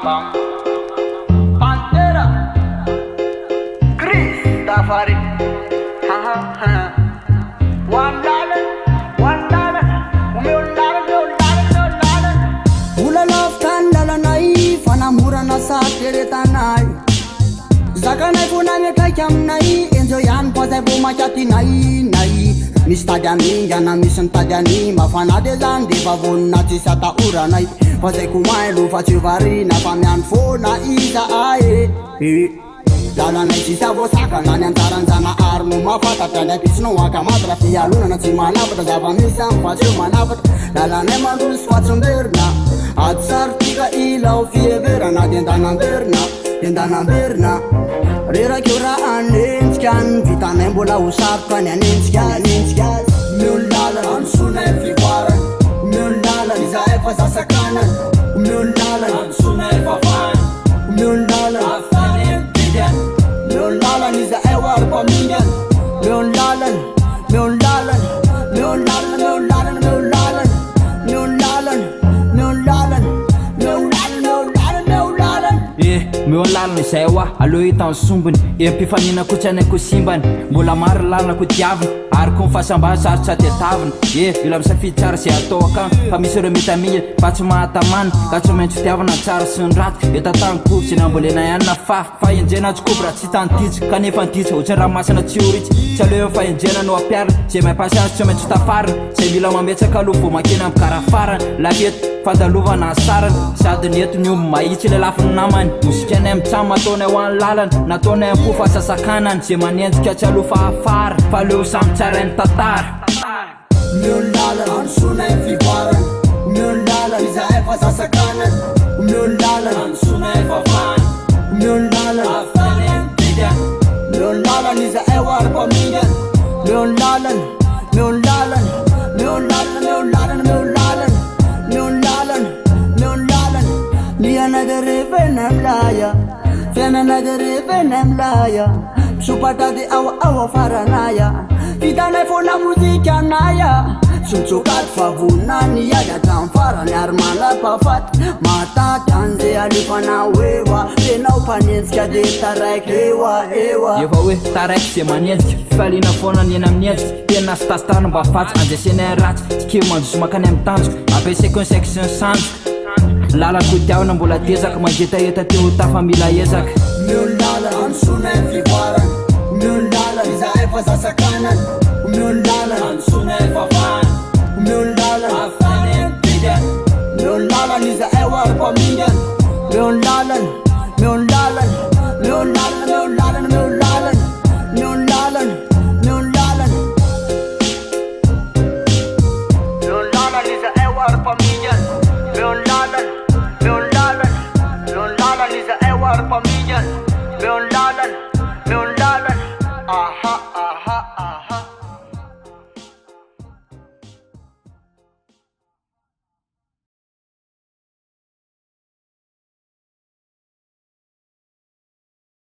bam. Pantera, Chris Tafari. One dollar, $1. Ula laftan lalanay, fanamurana sa teretanay. Zakanay po namin kay kamnay, enjoyan po sa bumakyatinay, nay. Misy tadiany, yana misy nitadiany, mafanady zany de fa voninatsy sa taoranay. Fa zay komay lofa tsy varina fa miany fona iza ae. Lalanay sisa voasaka nany anjaranjana ary no mafatatra ny apisinao akamatra fialonana tsy manafatra zava-misy any fa tsy eo manafatra. Lalanay mandroso fa tsy mberina ady sarotika ilao fieverana de endanamberina rerakeo raha anentsika ny vitanay mbola ho saroka ny anentsika azy. Miolo lalana ansonay fivoarany, miolo lalana izahay fa zasakanany, miolo lalana ansonay fafany, miolo lalana afany mpidany, miolo lalana izahay ho ary-pamingany, miolo lalana, miolo lalana, miolo lalana, miolo lalana, miolo lalana, miolo lalana, miolo lalana, miolo lalana, miolo lalana, miolo lalana. Meo lalana izay hoa aleo hitany sombony empifanina kotsany ko simbany mbola maro lalana ko diavina ary ko mifasambany sarotra tetavina ila misafidy tsara zay atao akany fa misy ireo mitamina fa tsy mahatamana ka tsy maintsy fitiavana tsara sy ny raty etatany kobo sy nambolena ihany na fafy fa enjena tsy kobo raha tsy tantitsy kanefa nditsy ohatrany ranomasina tsy oritsy tsy aleo fa enjena no ampiarina zay mahay-pasiazy tsy maintsy tafarina zay mila mametsaka aloha vo makena amikarafarana lafeto fandalovana asarany sady neto ny omby mahitsy le lafiny namany mosikanay mitsamo ataonay ho any lalana nataonay ampofa sasakanany zay manenjika tsy alofa afara fa leo samy tsarainy tantara. Miolo lalana ansonay fivoarany, miolo lalana izahay fa zasakanany, miolo lalana ansonay fafany, miolo lalana afany mpidany, miolo lalana izahay ho ary-pamingany, miolo lalana, miolo lalana, miolo lalana, miolo lalana, miolo lalana, miolo lalana, miolo lalana. Nianagarevena mlaya, fiananagarevena mlaya, misopatra de awa faranaya, vitanay fona mozika anaya. Sontsokady fa vonany iady hatramy farany ary manapa-faty mataty an'izay alefanao eoa tenao mpanenjika de taraiky eoa efa hoe taraiky zay manenjika fifaliana foana ny eny amin'ny endrika tena sy tasitana mba fatsy andraisenay ratsy tsy kely manjoso makany amin'ny tanjoka ampiasaiko ny seky sy ny sanjoka lalana kotiavana mbola tezaka mangetaheta teo tafamila ezaka. Miolo lalana ansonay fivoarany, miolo lalana izahay fa zasakanany, miolo lalana ansonay fafany, miolo lalana afany mpidany, miolo lalana izahay ho ary-pamingany, miolo lalana, miolo lalana, miolo lalana, miolo lalana, miolo lalana, miolo lalana, miolo lalana, Miolo lalana izahay ho ary-pamingany, miolo lalana, miolo lalana, miolo lalana izahay ho ary-pamingany.